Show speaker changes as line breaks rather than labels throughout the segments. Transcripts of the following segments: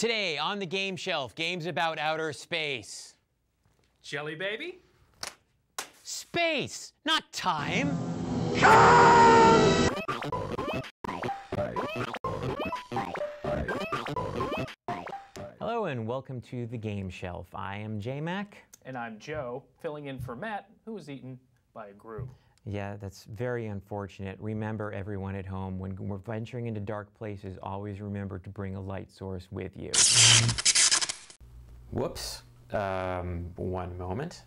Today on the Game Shelf, games about outer space.
Jelly baby?
Space, not time. Hello and welcome to the Game Shelf. I am Jmac.
And I'm Joe, filling in for Matt, who was eaten by a grue.
Yeah, that's very unfortunate. Remember, everyone at home, when we're venturing into dark places, always remember to bring a light source with you. Whoops. One moment.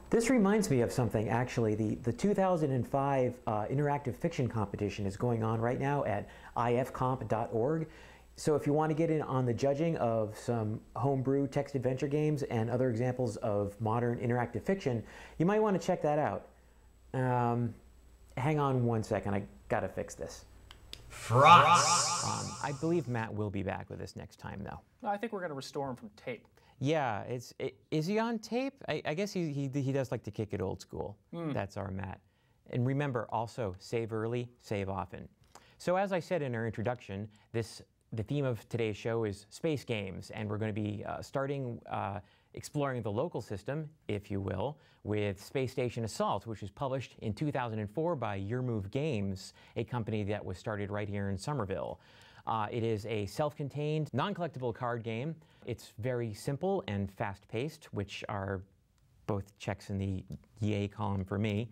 This reminds me of something, actually. The 2005 interactive fiction competition is going on right now at ifcomp.org. So if you want to get in on the judging of some homebrew text adventure games and other examples of modern interactive fiction, you might want to check that out. Hang on one second, I gotta fix this. Frost! I believe Matt will be back with us next time, though.
I think we're going to restore him from tape.
Yeah, is he on tape? I guess he does like to kick it old school. That's our Matt. And remember, also, save early, save often. So as I said in our introduction, the theme of today's show is space games, and we're going to be exploring the local system, if you will, with Space Station Assault, which was published in 2004 by Your Move Games, a company that was started right here in Somerville. It is a self-contained, non-collectible card game. It's very simple and fast-paced, which are both checks in the yay column for me.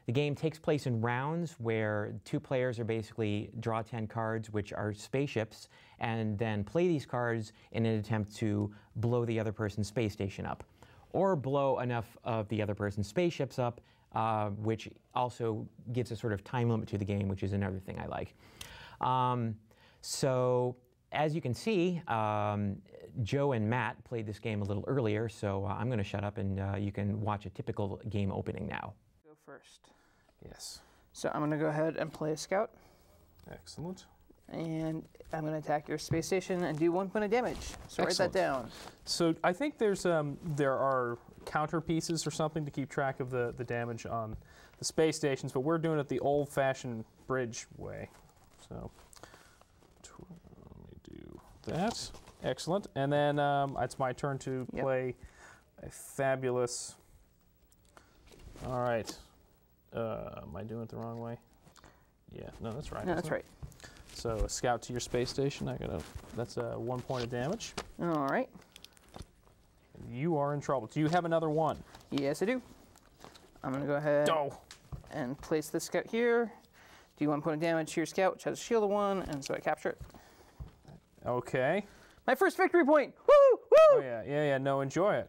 The game takes place in rounds where two players are basically draw 10 cards, which are spaceships, and then play these cards in an attempt to blow the other person's space station up, or blow enough of the other person's spaceships up, which also gives a sort of time limit to the game, which is another thing I like. So as you can see, Joe and Matt played this game a little earlier, so I'm going to shut up and you can watch a typical game opening now.
Go first.
Yes.
So I'm going to go ahead and play a scout.
Excellent.
And I'm going to attack your space station and do 1 point of damage. So
Excellent.
Write that down.
So I think there are counter pieces or something to keep track of the damage on the space stations, but we're doing it the old-fashioned bridge way. So let me do that. Excellent. And then it's my turn to play a fabulous. All right. Am I doing it the wrong way? Yeah. No, that's right.
No, that's right.
So a scout to your space station. That's 1 point of damage.
All right.
You are in trouble. Do you have another one?
Yes, I do. I'm going to go ahead and place this scout here. Do 1 point of damage to your scout, which has a shield of 1, and so I capture it.
Okay.
My first victory point! Woo! Woo!
Oh, yeah. No, enjoy it.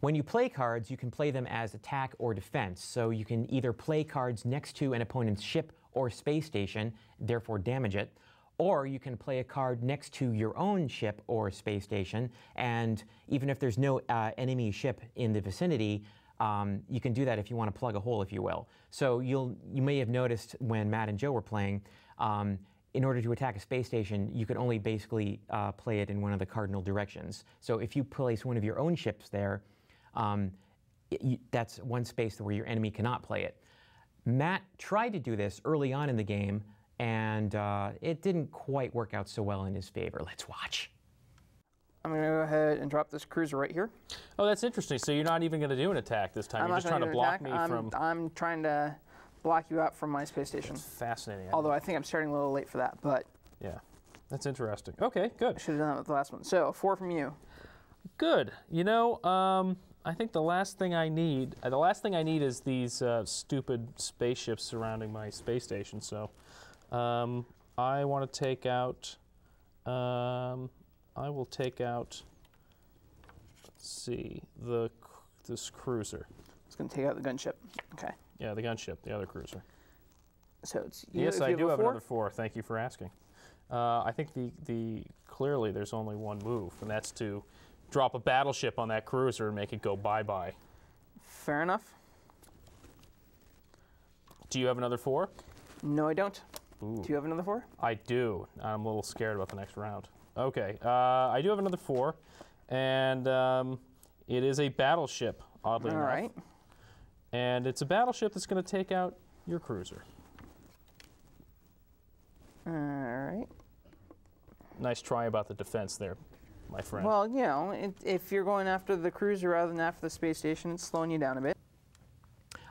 When you play cards, you can play them as attack or defense. So you can either play cards next to an opponent's ship or space station, therefore damage it, or you can play a card next to your own ship or space station, and even if there's no enemy ship in the vicinity, you can do that if you want to plug a hole, if you will. So you may have noticed when Matt and Joe were playing, in order to attack a space station, you could only basically play it in one of the cardinal directions. So if you place one of your own ships there, that's one space where your enemy cannot play it. Matt tried to do this early on in the game, and it didn't quite work out so well in his favor. Let's watch.
I'm going to go ahead and drop this cruiser right here.
Oh, that's interesting. So you're not even going to do an attack this time. You're just trying to block me from...
I'm trying to block you out from my space station.
That's fascinating.
Although I think I'm starting a little late for that, but...
Yeah, that's interesting. Okay, good.
I should have done it with the last one. So, 4 from you.
Good. You know, I think the last thing I need is these stupid spaceships surrounding my space station. So I want to take out, I will take out, let's see, this cruiser.
It's going to take out the gunship. Okay.
Yeah, the gunship, the other cruiser.
So it's you.
Yes, I do have another 4. Thank you for asking. I think clearly there's only one move, and that's to drop a battleship on that cruiser and make it go bye-bye.
Fair enough.
Do you have another 4?
No, I don't.
Ooh.
Do you have another 4?
I do. I'm a little scared about the next round. Okay, I do have another 4, and it is a battleship, oddly enough.
All right.
And it's a battleship that's going to take out your cruiser.
All right.
Nice try about the defense there, my friend.
Well, you know, if you're going after the cruiser rather than after the space station, it's slowing you down a bit.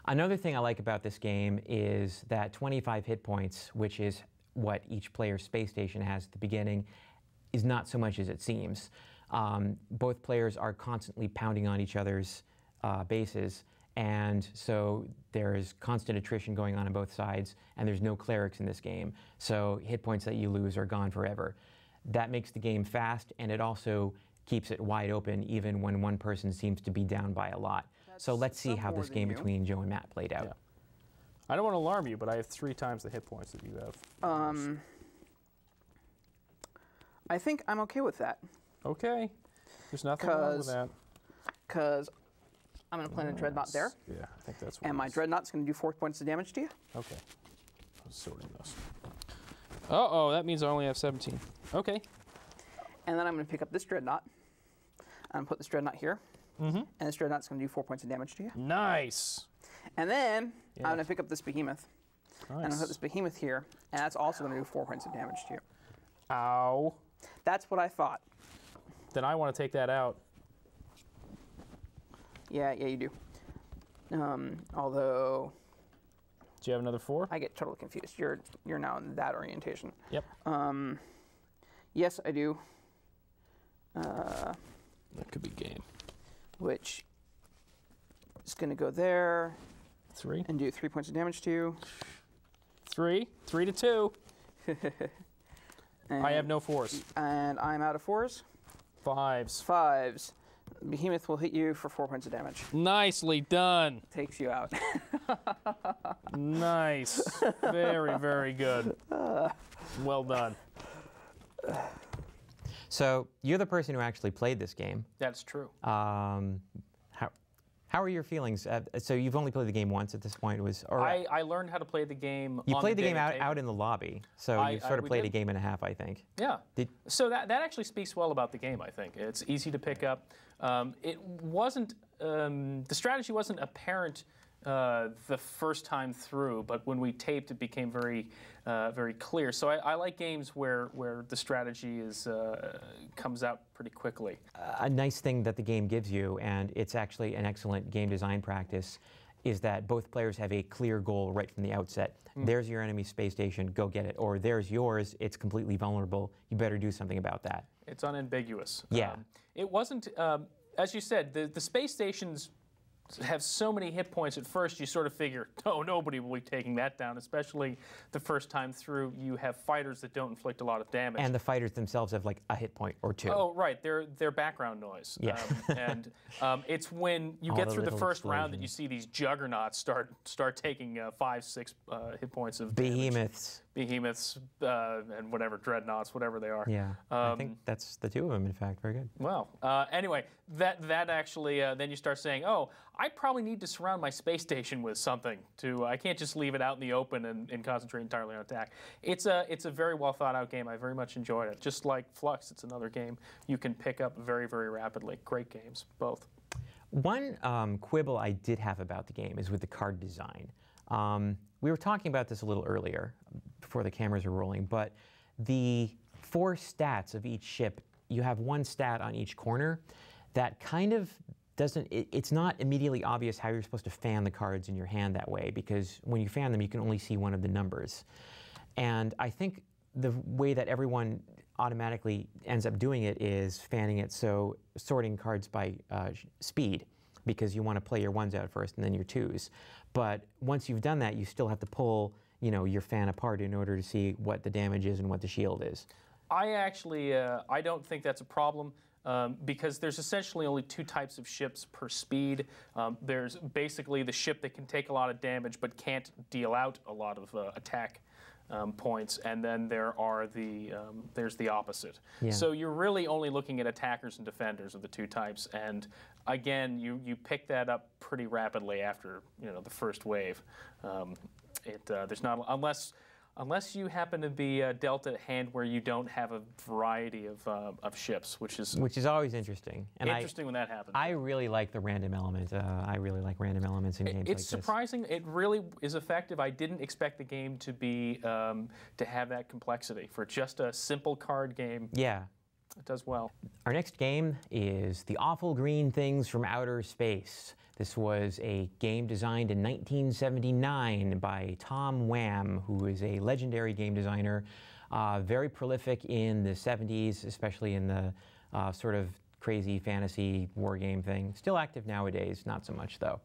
Another thing I like about this game is that 25 hit points, which is what each player's space station has at the beginning, is not so much as it seems. Both players are constantly pounding on each other's bases, and so there's constant attrition going on both sides, and there's no clerics in this game. So hit points that you lose are gone forever. That makes the game fast, and it also keeps it wide open even when one person seems to be down by a lot. So let's see how this game between Joe and Matt played out.
Yeah. I don't want to alarm you, but I have 3 times the hit points that you have.
I think I'm okay with that.
Okay. There's nothing wrong with that.
Because I'm going to plant a dreadnought there.
Yeah, I think that's what
And my dreadnought's going to do 4 points of damage to you.
Okay. I'm sorting those. Uh-oh, that means I only have 17. Okay.
And then I'm going to pick up this dreadnought. I'm going to put this dreadnought here. And this dreadnought's going to do 4 points of damage to you.
Nice.
And then I'm going to pick up this behemoth.
Nice.
And I'll put this behemoth here. And that's also going to do 4 points of damage to you.
Ow.
That's what I thought.
Then I want to take that out.
Yeah, you do. Although
Do you have another 4?
I get totally confused. You're now in that orientation.
Yep.
Yes, I do.
That could be game.
Which is going to go there
3.
and do 3 points of damage to you.
3. 3 to 2. I have no 4s.
And I'm out of 4s.
5s.
5s. Behemoth will hit you for 4 points of damage.
Nicely done.
Takes you out.
Nice. Very, very good. Well done.
So you're the person who actually played this game.
That's true.
How are your feelings? So you've only played the game once at this point.
I learned how to play the game.
You played the game out in the lobby, so you sort of played a
did.
game and a half, I think.
Yeah. So that actually speaks well about the game, I think. It's easy to pick up. It wasn't, the strategy wasn't apparent the first time through, but when we taped, it became very, very clear. So I like games where the strategy comes out pretty quickly.
A nice thing that the game gives you, and it's actually an excellent game design practice, is that both players have a clear goal right from the outset. There's your enemy space station, go get it. Or there's yours, it's completely vulnerable, you better do something about that.
It's unambiguous.
Yeah.
It wasn't, as you said, the space stations have so many hit points. At first you sort of figure, oh, nobody will be taking that down, especially the first time through. You have fighters that don't inflict a lot of damage.
And the fighters themselves have like a hit point or 2.
Oh, right. They're background noise.
Yeah.
It's when you get through the first round that you see these juggernauts start taking 5, 6 hit points of damage. Behemoths and whatever, dreadnoughts, whatever they are.
Yeah, I think that's the 2 of them, in fact. Very good.
Well, anyway, that actually, then you start saying, oh, I probably need to surround my space station with something. I can't just leave it out in the open and concentrate entirely on attack. It's a very well thought out game. I very much enjoyed it. Just like Flux, it's another game you can pick up very, very rapidly. Great games, both.
One quibble I did have about the game is with the card design. We were talking about this a little earlier, before the cameras were rolling, but the 4 stats of each ship, you have 1 stat on each corner. That kind of doesn't, it's not immediately obvious how you're supposed to fan the cards in your hand that way, because when you fan them, you can only see one of the numbers. And I think the way that everyone automatically ends up doing it is fanning it, so sorting cards by speed, because you want to play your 1s out first and then your 2s. But once you've done that, you still have to pull, your fan apart in order to see what the damage is and what the shield is.
I actually, I don't think that's a problem. Because there's essentially only 2 types of ships per speed. There's basically the ship that can take a lot of damage but can't deal out a lot of attack points, and then there's the opposite. Yeah. So you're really only looking at attackers and defenders of the 2 types, and again, you pick that up pretty rapidly after the first wave. There's not, Unless you happen to be dealt a hand where you don't have a variety of ships, which is
always interesting. And
interesting when that happens.
I really like the random element. I really like random elements in games like this.
It's surprising. It really is effective. I didn't expect the game to be to have that complexity for just a simple card game.
Yeah.
It does well.
Our next game is The Awful Green Things from Outer Space. This was a game designed in 1979 by Tom Wham, who is a legendary game designer, very prolific in the 70s, especially in the sort of crazy fantasy war game thing. Still active nowadays, not so much though.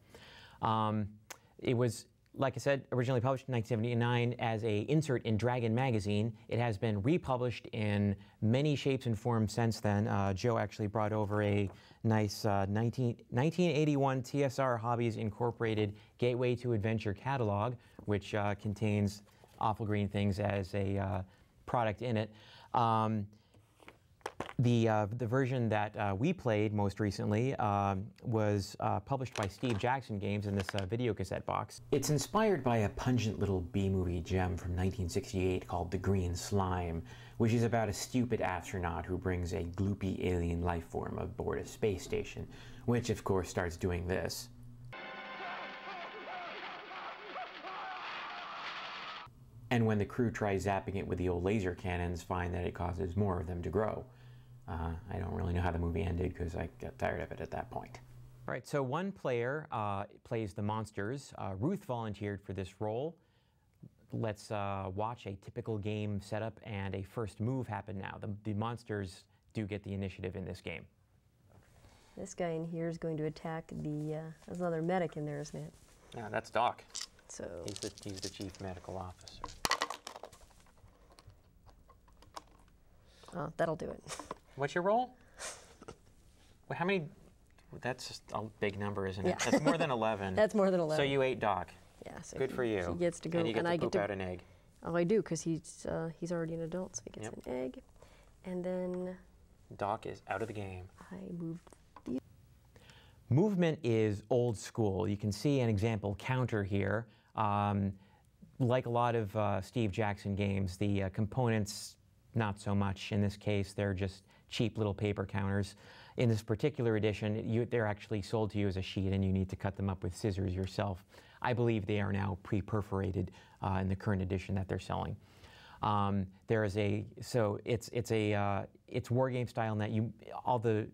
It was, like I said, originally published in 1979 as an insert in Dragon magazine. It has been republished in many shapes and forms since then. Joe actually brought over a nice 1981 TSR Hobbies Incorporated Gateway to Adventure catalog, which contains Awful Green Things as a product in it. The version that we played most recently was published by Steve Jackson Games in this video cassette box. It's inspired by a pungent little B-movie gem from 1968 called The Green Slime, which is about a stupid astronaut who brings a gloopy alien life form aboard a space station, which of course starts doing this. And when the crew tries zapping it with the old laser cannons, find that it causes more of them to grow. I don't really know how the movie ended because I got tired of it at that point. All right, so one player plays the monsters. Ruth volunteered for this role. Let's watch a typical game setup and a first move happen now. The monsters do get the initiative in this game.
This guy in here is going to attack the, there's another medic in there, isn't it?
Yeah, that's Doc.
So
He's the chief medical officer.
oh, that'll do it.
What's your roll? Well, how many? That's just a big number, isn't it?
Yeah.
That's more than 11.
That's more than 11.
So you ate Doc.
Yeah, so
Good for you.
He gets to go,
and you get to
I
poop
get to
out an egg.
Oh, I do, because he's already an adult, so he gets
Yep.
an egg. And then
Doc is out of the game.
I moved these.
Movement is old school. You can see an example counter here. Like a lot of Steve Jackson games, the components, not so much. In this case, they're just cheap little paper counters. In this particular edition, they're actually sold to you as a sheet, and you need to cut them up with scissors yourself. I believe they are now pre-perforated in the current edition that they're selling. There is it's war game style in that all the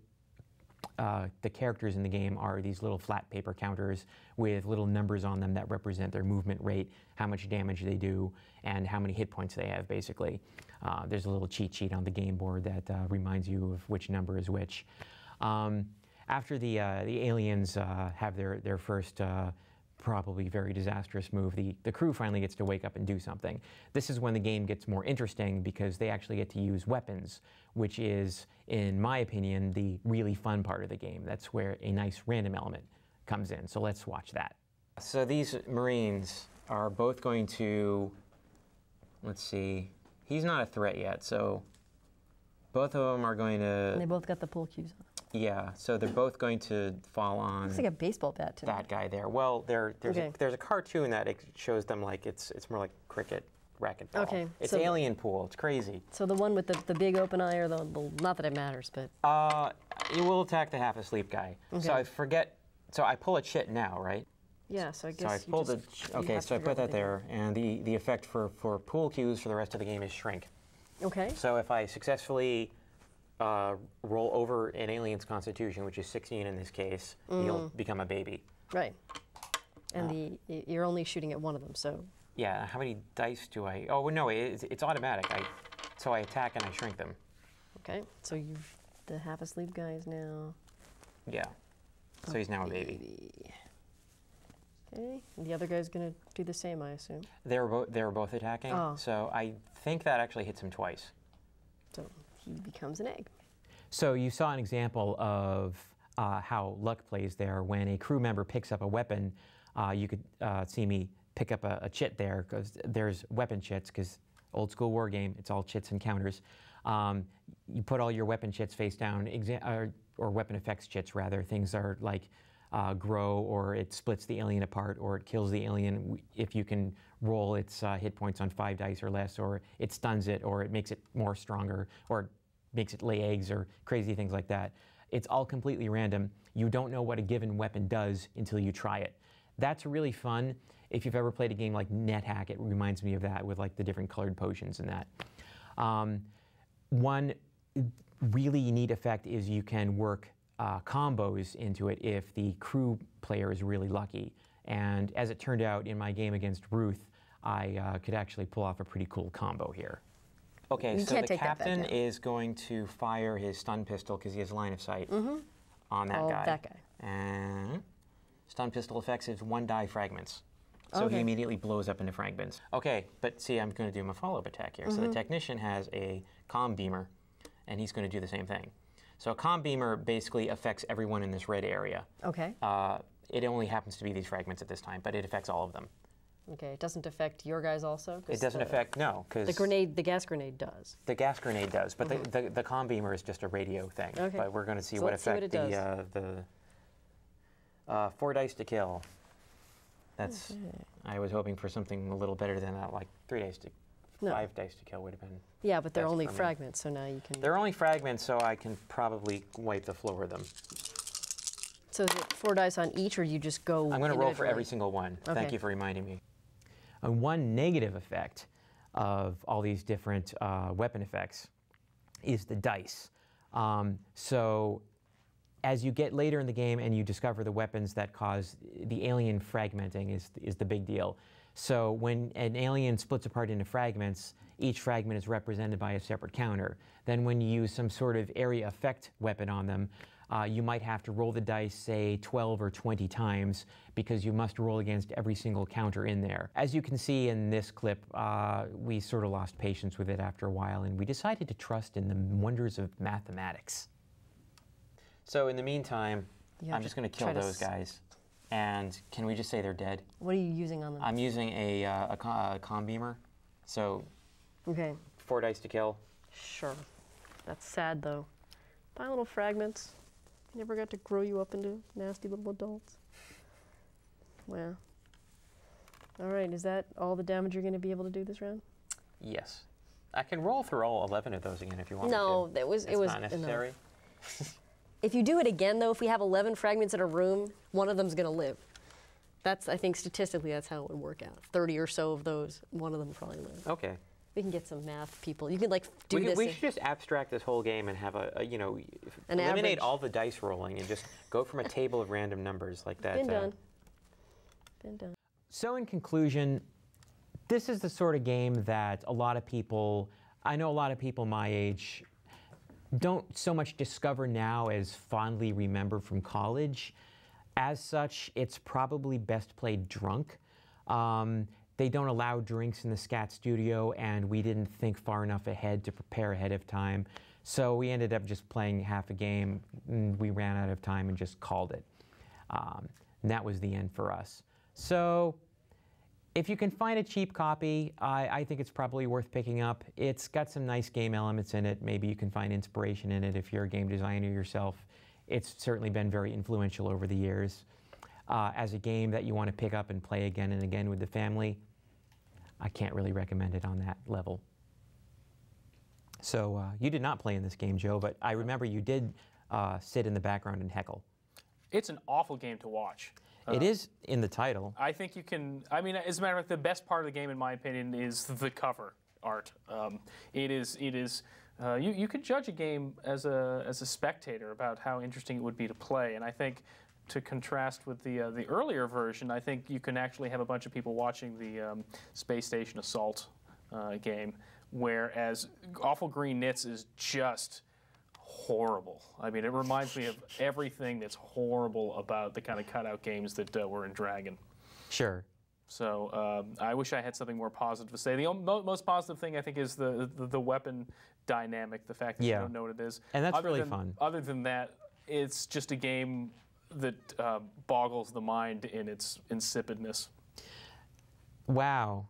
characters in the game are these little flat paper counters with little numbers on them that represent their movement rate, how much damage they do, and how many hit points they have, basically. There's a little cheat sheet on the game board that reminds you of which number is which. After the aliens have their first probably very disastrous move, the crew finally gets to wake up and do something. This is when the game gets more interesting because they actually get to use weapons, which is, in my opinion, the really fun part of the game. That's where a nice random element comes in. So let's watch that. So these Marines are both going to, let's see, he's not a threat yet, so both of them are going to...
And they both got the pull cues on.
Yeah, so they're both going to fall on...
Looks like a baseball bat to me.
That guy there. Well, there's a cartoon that it shows them like it's more like cricket, racquetball.
Okay.
It's
so
Alien Pool. It's crazy.
So the one with the big open eye, or the not that it matters, but...
It will attack the half-asleep guy.
Okay.
So I forget... So I pull a chit now, right?
Yeah, so I guess
So I
you
pulled
just,
okay, so I put that there, and the effect for pool cues for the rest of the game is shrink.
Okay.
So if I successfully roll over an alien's constitution, which is 16 in this case, you'll become a baby.
Right. And you're only shooting at one of them, so...
Yeah, how many dice do I... Oh, no, it's automatic. So I attack and I shrink them.
Okay, so the half-asleep guy is now...
Yeah, so he's now a baby.
Okay, and the other guy's going to do the same, I assume.
They were both attacking, so I think that actually hits him twice.
So he becomes an egg.
So you saw an example of how luck plays there. When a crew member picks up a weapon, you could see me pick up a chit there, because there's weapon chits, because old school war game, it's all chits and counters. You put all your weapon chits face down, or weapon effects chits rather. Things are like grow, or it splits the alien apart, or it kills the alien if you can roll its hit points on 5 dice or less, or it stuns it, or it makes it more stronger, or makes it lay eggs, or crazy things like that. It's all completely random. You don't know what a given weapon does until you try it. That's really fun. If you've ever played a game like NetHack, it reminds me of that with like the different colored potions and that. One really neat effect is you can work combos into it if the crew player is really lucky. And as it turned out in my game against Ruth, I could actually pull off a pretty cool combo here. Okay,
You
so
can't
the
take that back
captain
down.
is going to fire his stun pistol because he has line of sight on that guy.
That guy.
And stun pistol effects is 1 die fragments. So he
Okay.
immediately blows up into fragments. Okay, but see, I'm going to do my follow-up attack here. So the technician has a comm beamer, and he's going to do the same thing. So a comm beamer basically affects everyone in this red area.
Okay.
It only happens to be these fragments at this time, but it affects all of them.
Okay. It doesn't affect your guys also? 'Cause
It doesn't affect, no, because
the gas grenade does.
the gas grenade does, but the comm beamer is just a radio thing.
Okay.
But we're going to see
So
what
let's see what
effect
it does.
4 dice to kill. That's. I was hoping for something a little better than that, like 3 dice to.
No.
5 dice to kill would have been.
Yeah, but they're
That's
only
for me.
fragments, so now you can.
They're only fragments, so I can probably wipe the floor of them.
So is it 4 dice on each, or you just go?
I'm going to roll for every
individually?
single one. Thank
Okay.
you for reminding me. One negative effect of all these different weapon effects is the dice. So as you get later in the game and you discover the weapons that cause the alien fragmenting is the big deal. So when an alien splits apart into fragments, each fragment is represented by a separate counter. Then when you use some sort of area effect weapon on them, you might have to roll the dice, say, 12 or 20 times, because you must roll against every single counter in there. As you can see in this clip, we sort of lost patience with it after a while, and we decided to trust in the wonders of mathematics. So in the meantime,
You have
I'm
to
just going to kill
try to
those guys. And can we just say they're dead?
What are you using on them?
I'm using a comm beamer, so
Okay.
4 dice to kill.
Sure. That's sad though. My little fragments. Never got to grow you up into nasty little adults. Wow. All right, is that all the damage you're going to be able to do this round?
Yes. I can roll through all 11 of those again if you want
No,
me to.
it was
It's not necessary.
If you do it again though, if we have 11 fragments in a room, one of them's going to live. That's, I think statistically that's how it would work out. 30 or so of those, one of them will probably live.
Okay.
We can get some math people. You can like do
We
this.
should just abstract this whole game and have you know,
An
eliminate
average.
all the dice rolling and just go from a table of random numbers like that.
Been done. Been done.
So in conclusion, this is the sort of game that a lot of people, I know a lot of people my age, don't so much discover now as fondly remember from college. As such, it's probably best played drunk. They don't allow drinks in the SCAT studio, and we didn't think far enough ahead to prepare ahead of time. So we ended up just playing half a game, and we ran out of time and just called it. And that was the end for us. So if you can find a cheap copy, I think it's probably worth picking up. It's got some nice game elements in it. Maybe you can find inspiration in it if you're a game designer yourself. It's certainly been very influential over the years. As a game that you want to pick up and play again and again with the family, I can't really recommend it on that level. So you did not play in this game, Joe, but I remember you did sit in the background and heckle.
It's an awful game to watch.
It is in the title.
I think you can. I mean, as a matter of fact, the best part of the game, in my opinion, is the cover art. It is. You could judge a game as a spectator about how interesting it would be to play, and I think to contrast with the earlier version, I think you can actually have a bunch of people watching the Space Station Assault game, whereas Awful Green Knits is just horrible. I mean, it reminds me of everything that's horrible about the kind of cutout games that were in Dragon.
Sure.
So I wish I had something more positive to say. The most positive thing, I think, is the weapon dynamic, the fact that you don't know what it is.
And that's really fun.
Other than that, it's just a game that boggles the mind in its insipidness.
Wow.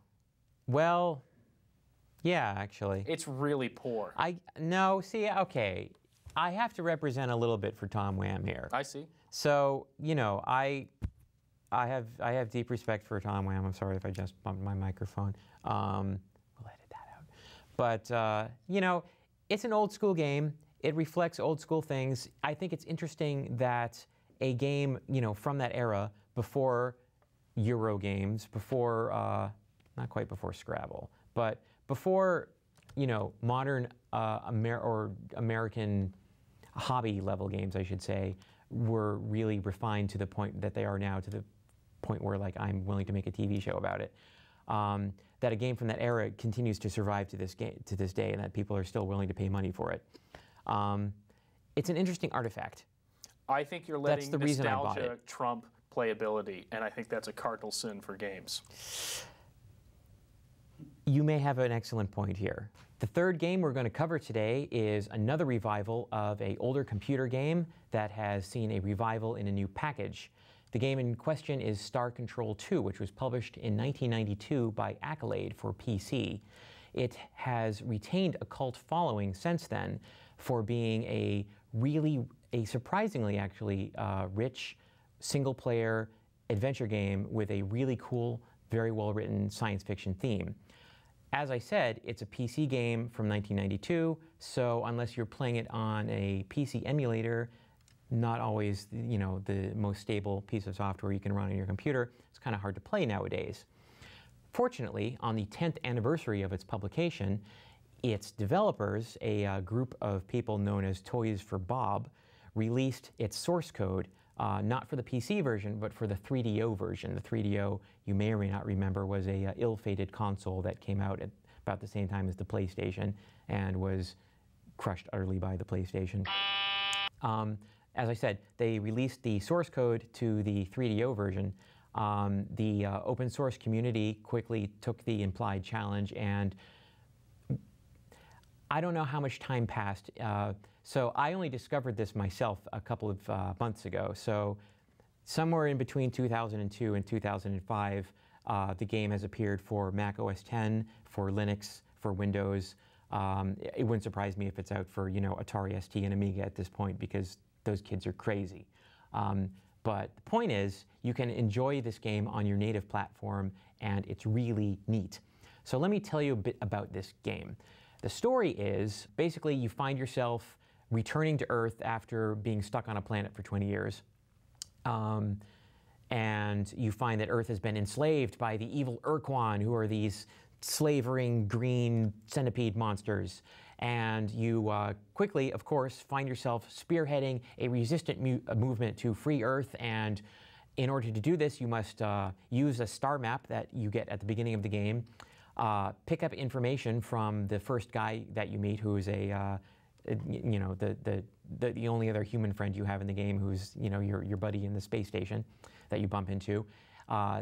Well, yeah, actually.
It's really poor.
No, see, okay. I have to represent a little bit for Tom Wham here.
I see.
So, you know, I have deep respect for Tom Wham. I'm sorry if I just bumped my microphone. We'll edit that out. But, you know, it's an old school game. It reflects old school things. I think it's interesting that a game, you know, from that era, before Euro games, before, not quite before Scrabble, but before, you know, modern American hobby level games, I should say, were really refined to the point that they are now, to the point where, like, I'm willing to make a TV show about it. That a game from that era continues to survive to this day, and that people are still willing to pay money for it. It's an interesting artifact.
I think you're letting nostalgia
it.
trump playability, and I think that's a cardinal sin for games.
You may have an excellent point here. The third game we're going to cover today is another revival of an older computer game that has seen a revival in a new package. The game in question is Star Control 2, which was published in 1992 by Accolade for PC. It has retained a cult following since then for being a surprisingly actually rich single-player adventure game with a really cool, very well-written science fiction theme. As I said, it's a PC game from 1992, so unless you're playing it on a PC emulator, not always, you know, the most stable piece of software you can run on your computer, it's kind of hard to play nowadays. Fortunately, on the 10th anniversary of its publication, its developers, a group of people known as Toys for Bob, released its source code, not for the PC version, but for the 3DO version. The 3DO, you may or may not remember, was a ill-fated console that came out at about the same time as the PlayStation and was crushed utterly by the PlayStation. As I said, they released the source code to the 3DO version. The open source community quickly took the implied challenge, and I don't know how much time passed. So I only discovered this myself a couple of months ago. So somewhere in between 2002 and 2005, the game has appeared for Mac OS X, for Linux, for Windows. It wouldn't surprise me if it's out for, you know, Atari ST and Amiga at this point, because those kids are crazy. But the point is, you can enjoy this game on your native platform, and it's really neat. So let me tell you a bit about this game. The story is, basically, you find yourself returning to Earth after being stuck on a planet for 20 years. And you find that Earth has been enslaved by the evil Urquan, who are these slavering green centipede monsters. And you quickly, of course, find yourself spearheading a resistant movement to free Earth. And in order to do this, you must use a star map that you get at the beginning of the game, pick up information from the first guy that you meet, who is you know, the only other human friend you have in the game, who's, you know, your buddy in the space station that you bump into.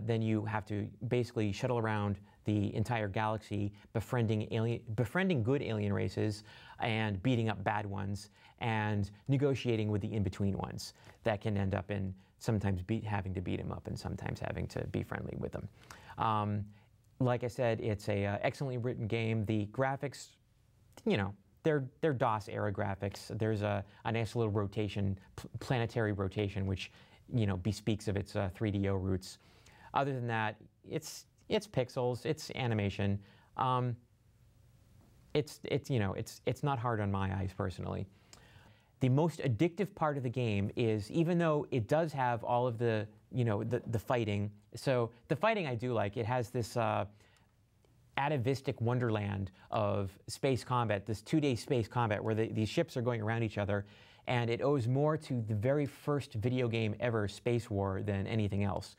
Then you have to basically shuttle around the entire galaxy, befriending good alien races and beating up bad ones, and negotiating with the in-between ones that can end up in sometimes having to beat them up and sometimes having to be friendly with them. Like I said, it's a excellently written game. The graphics, you know, they're DOS era graphics. There's a nice little rotation, planetary rotation, which, you know, bespeaks of its 3DO roots. Other than that, it's pixels, it's animation. You know, it's not hard on my eyes personally. The most addictive part of the game is, even though it does have all of the, you know, the fighting. So the fighting I do like. It has this atavistic wonderland of space combat, this 2-day space combat where these ships are going around each other, and it owes more to the very first video game ever, Space War, than anything else.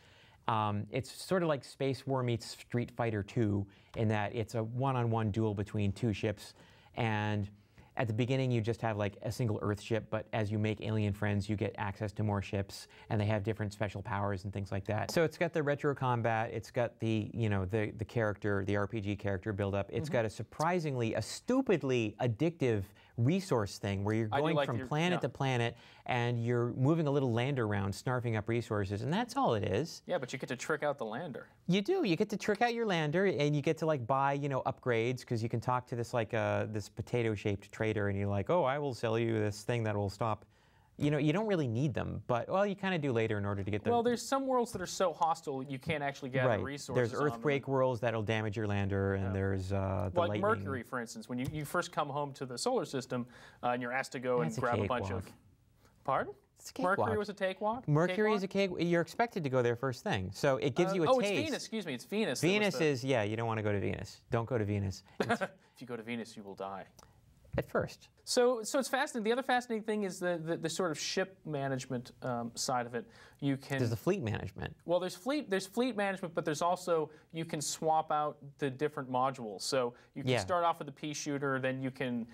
It's sort of like Space War meets Street Fighter 2 in that it's a one-on-one duel between two ships, and at the beginning you just have like a single Earth ship, but as you make alien friends you get access to more ships, and they have different special powers and things like that. So it's got the retro combat, it's got the, you know, the character, the RPG character build up. It's got a stupidly addictive resource thing where you're going from planet to planet, and you're moving a little lander around, snarfing up resources, and that's all it is.
Yeah, but you get to trick out the lander.
You do. You get to trick out your lander, and you get to like buy, you know, upgrades, because you can talk to this like this potato-shaped trader, and you're like, oh, I will sell you this thing that will stop. You know, you don't really need them, but, well, you kind of do later in order to get them.
Well, there's some worlds that are so hostile you can't actually gather resources.
There's earthquake worlds that'll damage your lander, and there's the
like
lightning.
Mercury, for instance. When you first come home to the solar system, and you're asked to go and grab a bunch of... Pardon?
It's a cakewalk.
Mercury was a cakewalk?
Mercury is a cake. You're expected to go there first thing, so it gives you a taste.
Oh, it's Venus. Excuse me, it's Venus.
Venus is, yeah, you don't want to go to Venus. Don't go to Venus.
If you go to Venus, you will die.
At first.
So it's fascinating. The other fascinating thing is the sort of ship management side of it. You can.
There's the fleet management.
Well, there's fleet management, but there's also you can swap out the different modules. So you can start off with the pea shooter, then you can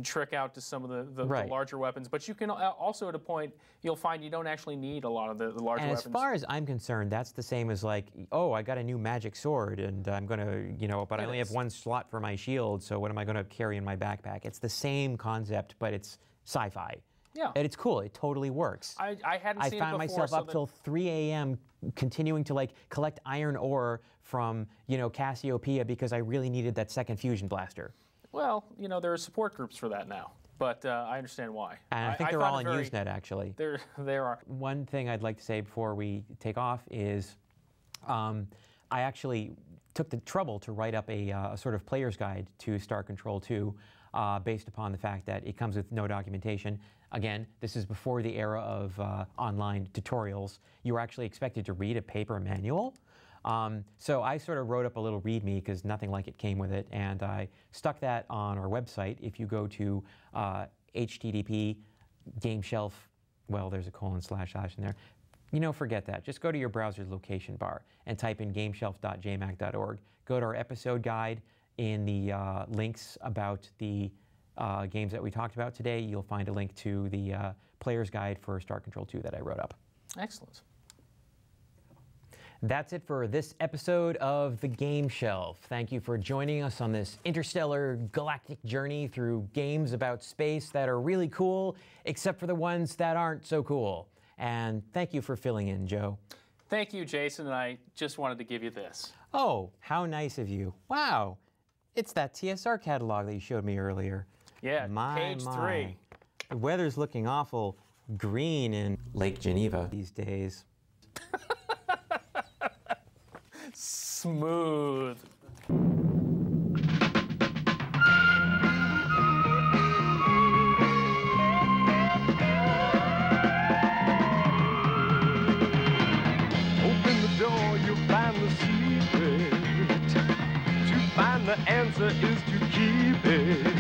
trick out to some of the larger weapons. But you can also, at a point, you'll find you don't actually need a lot of the larger weapons.
As far as I'm concerned, that's the same as like, oh, I got a new magic sword, and I'm gonna, you know, but I only have one slot for my shield. So what am I gonna carry in my backpack? It's the same concept, but it's sci-fi.
Yeah.
And it's cool. It totally works.
I hadn't seen it before.
I found myself up till 3 a.m. continuing to like collect iron ore from, you know, Cassiopeia because I really needed that second fusion blaster.
Well, you know, there are support groups for that now, but I understand why.
And I think they're all on Usenet, actually.
There are.
One thing I'd like to say before we take off is I actually took the trouble to write up a sort of player's guide to Star Control 2 based upon the fact that it comes with no documentation. Again, this is before the era of online tutorials. You were actually expected to read a paper manual. So I sort of wrote up a little README because nothing like it came with it, and I stuck that on our website. If you go to http Gameshelf, well, there's a : / in there. You know, forget that. Just go to your browser's location bar and type in gameshelf.jmac.org. Go to our episode guide. In the links about the games that we talked about today, you'll find a link to the player's guide for Star Control 2 that I wrote up.
Excellent.
That's it for this episode of The Game Shelf. Thank you for joining us on this interstellar galactic journey through games about space that are really cool, except for the ones that aren't so cool. And thank you for filling in, Joe.
Thank you, Jason, and I just wanted to give you this.
Oh, how nice of you. Wow. It's that TSR catalog that you showed me earlier.
Yeah, page 3.
The weather's looking awful green in Lake Geneva these days.
Smooth.
Open the door, you'll find the secret. To find the answer is to keep it.